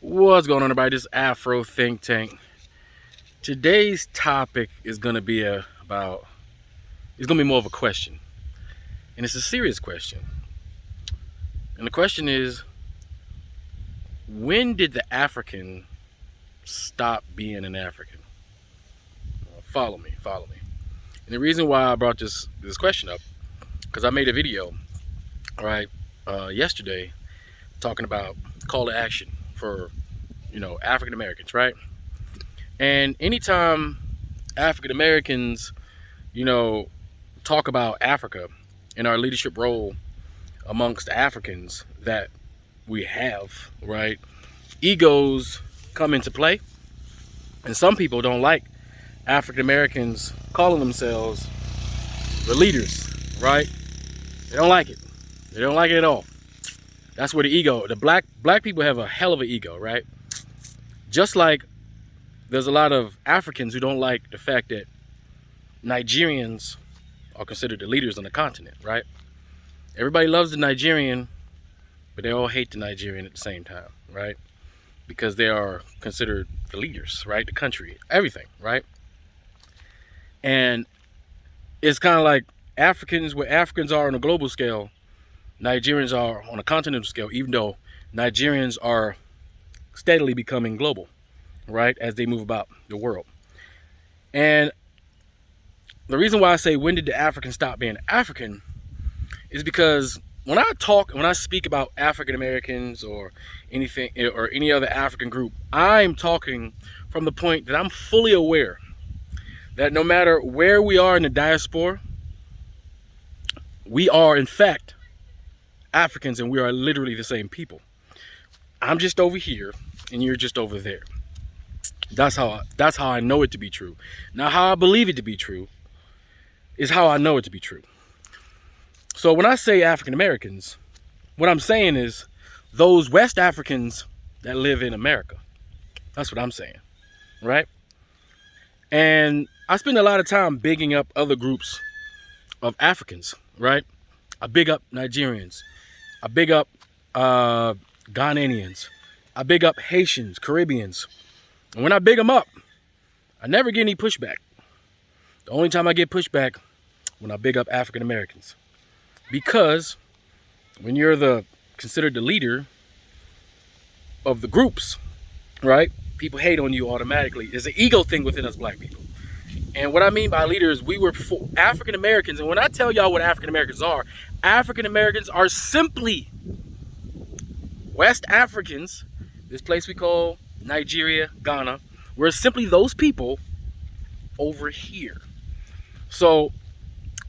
What's going on, everybody? This is Afro Think Tank. Today's topic is going to be more of a question, and it's a serious question. And the question is, when did the African stop being an African? Follow me. And the reason why I brought this question up, because I made a video, yesterday, talking about call to action for African Americans, right? And anytime African Americans talk about Africa and our leadership role amongst Africans that we have, right, egos come into play. And some people don't like African Americans calling themselves the leaders, right? They don't like it. They don't like it at all. That's where the black people have a hell of an ego, right? Just like there's a lot of Africans who don't like the fact that Nigerians are considered the leaders on the continent, right? Everybody loves the Nigerian, but they all hate the Nigerian at the same time, right? Because they are considered the leaders, right? The country, everything, right? And it's kind of like Africans, where Africans are on a global scale, Nigerians are on a continental scale, even though Nigerians are steadily becoming global, right, as they move about the world. And the reason why I say, when did the African stop being African, is because when I speak about African Americans or anything or any other African group, I'm talking from the point that I'm fully aware that no matter where we are in the diaspora, we are in fact Africans, and we are literally the same people. I'm just over here and you're just over there. That's how I know it to be true. Now, how I believe it to be true is how I know it to be true. So when I say African Americans, what I'm saying is those West Africans that live in America. That's what I'm saying, right? And I spend a lot of time bigging up other groups of Africans, right? I big up Nigerians. I big up Ghanaians. I big up Haitians, Caribbeans. And when I big them up, I never get any pushback. The only time I get pushback, when I big up African Americans. Because when you're considered the leader of the groups, right, people hate on you automatically. There's an ego thing within us black people. And what I mean by leaders, we were African Americans. And when I tell y'all what African Americans are simply West Africans, this place we call Nigeria, Ghana. We're simply those people over here. So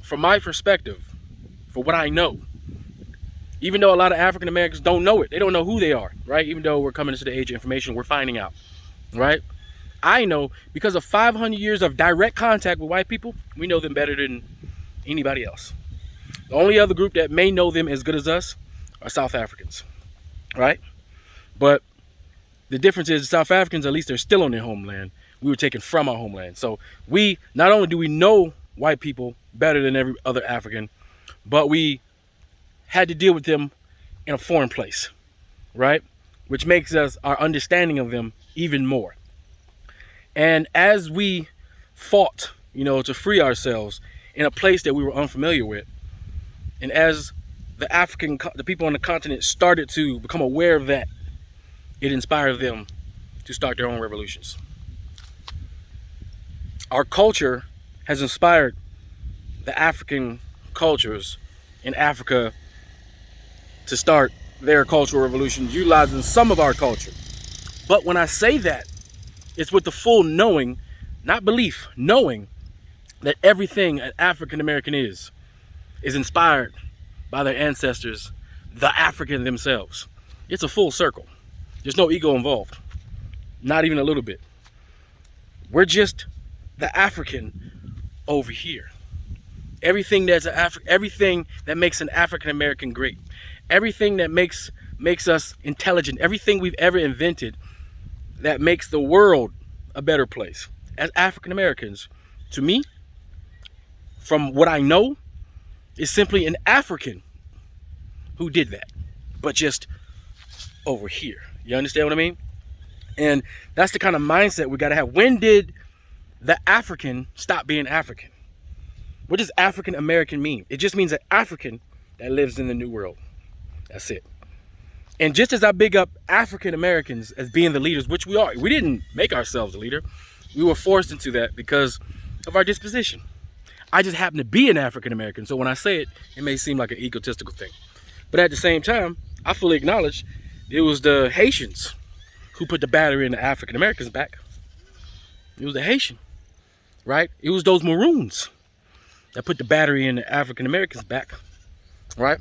from my perspective, for what I know, even though a lot of African Americans don't know it, they don't know who they are, right? Even though we're coming into the age of information, we're finding out, right? I know because of 500 years of direct contact with white people, we know them better than anybody else. The only other group that may know them as good as us are South Africans, right? But the difference is South Africans, at least they're still on their homeland. We were taken from our homeland. So we, not only do we know white people better than every other African, but we had to deal with them in a foreign place, right? Which makes us, our understanding of them even more. And as we fought, to free ourselves in a place that we were unfamiliar with, and as the people on the continent started to become aware of that, it inspired them to start their own revolutions. Our culture has inspired the African cultures in Africa to start their cultural revolutions utilizing some of our culture. But when I say that, it's with the full knowing, not belief, knowing that everything an African American is inspired by their ancestors, the African themselves. It's a full circle. There's no ego involved, not even a little bit. We're just the African over here. Everything everything that makes an African American great, everything that makes us intelligent, everything we've ever invented that makes the world a better place. As African Americans, to me, from what I know, is simply an African who did that, but just over here. You understand what I mean? And that's the kind of mindset we got to have. When did the African stop being African? What does African American mean? It just means an African that lives in the New World. That's it. And just as I big up African Americans as being the leaders, which we are, we didn't make ourselves a leader. We were forced into that because of our disposition. I just happen to be an African American, so when I say it, it may seem like an egotistical thing. But at the same time, I fully acknowledge it was the Haitians who put the battery in the African Americans' back. It was the Haitian, right? It was those Maroons that put the battery in the African Americans' back, right?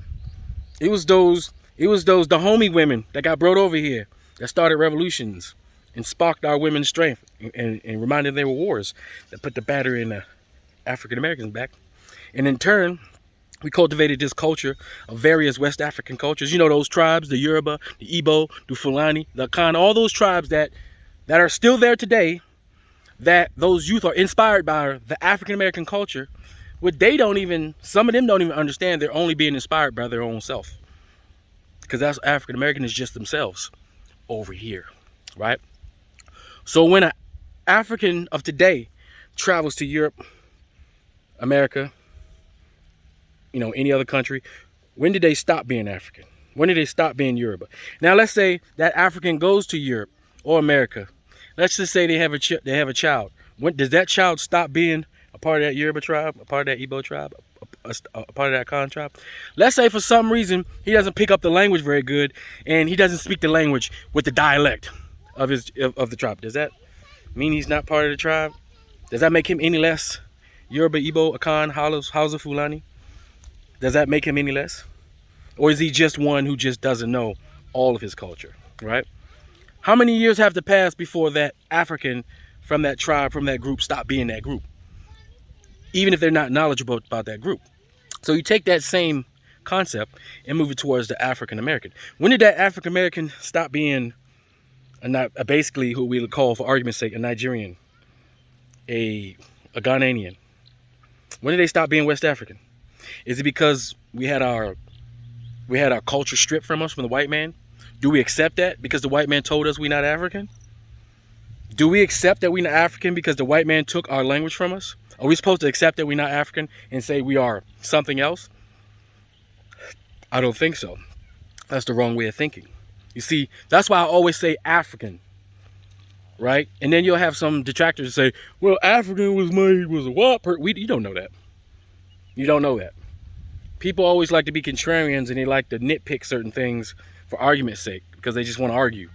It was those the homie women that got brought over here that started revolutions and sparked our women's strength and reminded there were wars that put the battery in the African Americans' back. And in turn, we cultivated this culture of various West African cultures. You know, those tribes, the Yoruba, the Igbo, the Fulani, the Akan, all those tribes that are still there today, that those youth are inspired by the African American culture. What they don't even, some of them don't even understand, they're only being inspired by their own self. Because that's African American is just themselves over here, right? So when an African of today travels to Europe, America, you know, any other country, when did they stop being African? When did they stop being Yoruba? Now, let's say that African goes to Europe or America. Let's just say they have a child. When does that child stop being a part of that Yoruba tribe, a part of that Igbo tribe, a part of that Khan tribe? Let's say for some reason he doesn't pick up the language very good and he doesn't speak the language with the dialect of the tribe. Does that mean he's not part of the tribe? Does that make him any less Yoruba, Igbo, Akan, Hausa, Fulani? Does that make him any less? Or is he just one who just doesn't know all of his culture, right? How many years have to pass before that African from that tribe, from that group, stop being that group? Even if they're not knowledgeable about that group. So you take that same concept and move it towards the African American. When did that African American stop being basically who we would call, for argument's sake, a Nigerian, a Ghanaian? When did they stop being West African? Is it because we had our culture stripped from us from the white man? Do we accept that because the white man told us we're not African? Do we accept that we're not African because the white man took our language from us? Are we supposed to accept that we're not African and say we are something else? I don't think so. That's the wrong way of thinking. You see, that's why I always say African, right? And then you'll have some detractors say, well, African was a white person. You don't know that. You don't know that. People always like to be contrarians and they like to nitpick certain things for argument's sake because they just want to argue.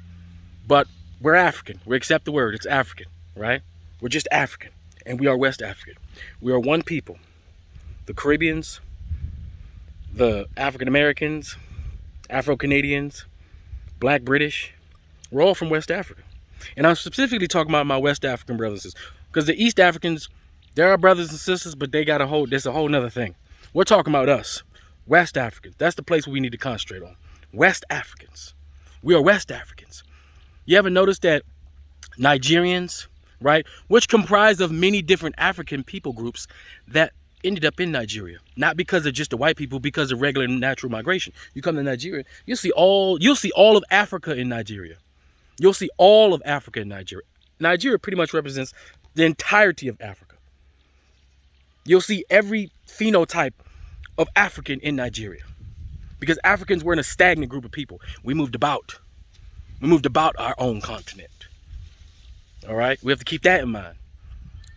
But we're African. We accept the word. It's African, right? We're just African. And we are West African. We are one people. The Caribbeans, the African Americans, Afro-Canadians, Black British, we're all from West Africa. And I'm specifically talking about my West African brothers and sisters. Because the East Africans, they're our brothers and sisters, but there's a whole nother thing. We're talking about us, West Africans. That's the place we need to concentrate on. West Africans. We are West Africans. You ever notice that Nigerians, right, which comprise of many different African people groups that ended up in Nigeria, not because of just the white people, because of regular natural migration. You come to Nigeria, you'll see all of Africa in Nigeria. You'll see all of Africa in Nigeria. Nigeria pretty much represents the entirety of Africa. You'll see every phenotype of African in Nigeria, because Africans weren't a stagnant group of people. We moved about. We moved about our own continent. All right, we have to keep that in mind.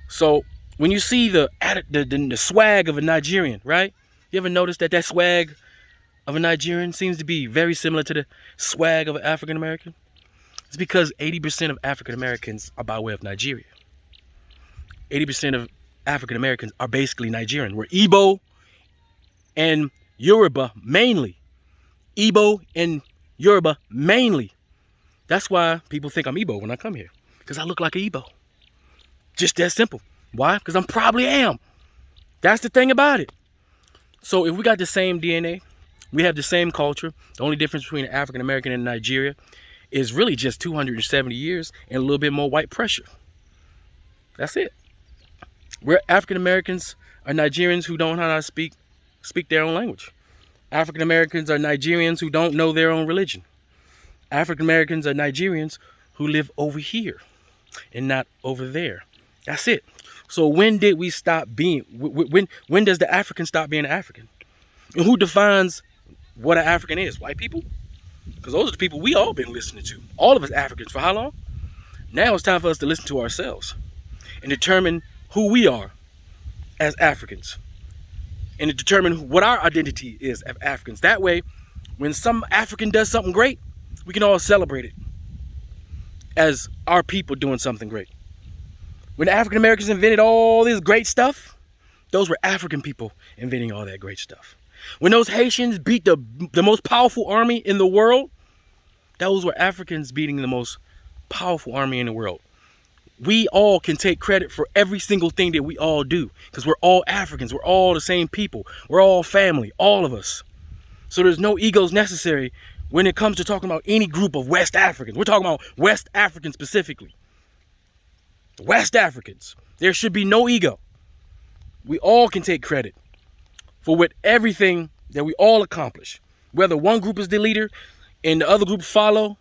So when you see the swag of a Nigerian, right? You ever notice that swag of a Nigerian seems to be very similar to the swag of an African American? It's because 80% of African Americans are by way of Nigeria. 80% of African Americans are basically Nigerian. We're Igbo and Yoruba mainly. Igbo and Yoruba mainly. That's why people think I'm Igbo when I come here. Because I look like an Igbo. Just that simple. Why? Because I probably am. That's the thing about it. So if we got the same DNA, we have the same culture. The only difference between an African American and Nigeria is really just 270 years and a little bit more white pressure. That's it. We're African Americans are Nigerians who don't know how to speak their own language. African Americans are Nigerians who don't know their own religion. African Americans are Nigerians who live over here and not over there. That's it. So when did we stop being, when does the African stop being African? And who defines what an African is? White people? Because those are the people we all been listening to. All of us Africans. For how long? Now it's time for us to listen to ourselves and determine who we are as Africans, and to determine what our identity is as Africans. That way, when some African does something great, we can all celebrate it as our people doing something great. When the African Americans invented all this great stuff, those were African people inventing all that great stuff. When those Haitians beat the most powerful army in the world, those were Africans beating the most powerful army in the world. We all can take credit for every single thing that we all do, because we're all Africans. We're all the same people. We're all family, all of us. So there's no egos necessary when it comes to talking about any group of West Africans. We're talking about West Africans specifically. West Africans. There should be no ego. We all can take credit for everything that we all accomplish. Whether one group is the leader and the other group follow,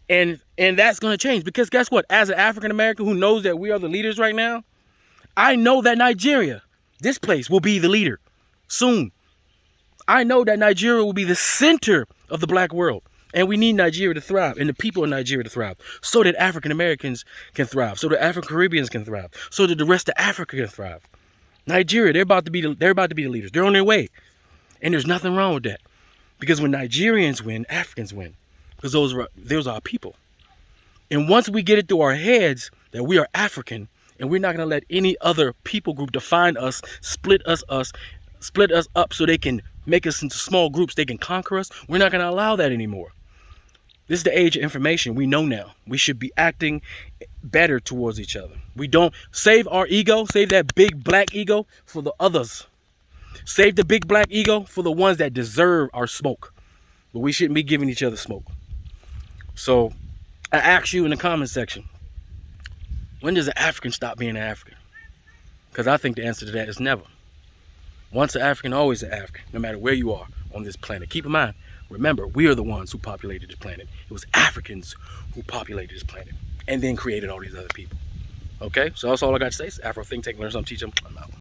and that's going to change. Because guess what? As an African American who knows that we are the leaders right now, I know that Nigeria, this place, will be the leader soon. I know that Nigeria will be the center of the black world. And we need Nigeria to thrive, and the people in Nigeria to thrive, so that African Americans can thrive, so that African Caribbeans can thrive, so that the rest of Africa can thrive. Nigeria, they're about to be the leaders. They're on their way. And there's nothing wrong with that. Because when Nigerians win, Africans win. Because those are our people. And once we get it through our heads that we are African, and we're not going to let any other people group define us, split us up so they can make us into small groups, they can conquer us, we're not going to allow that anymore. This is the age of information. We know now. We should be acting better towards each other. We don't save our ego, save that big black ego for the others. Save the big black ego for the ones that deserve our smoke. But we shouldn't be giving each other smoke. So I ask you in the comment section, when does an African stop being an African? Because I think the answer to that is never. Once an African, always an African, no matter where you are on this planet. Keep in mind, remember, we are the ones who populated this planet. It was Africans who populated this planet and then created all these other people. Okay, so that's all I got to say. It's Afro Think Tank. Learn something, teach them. I'm out.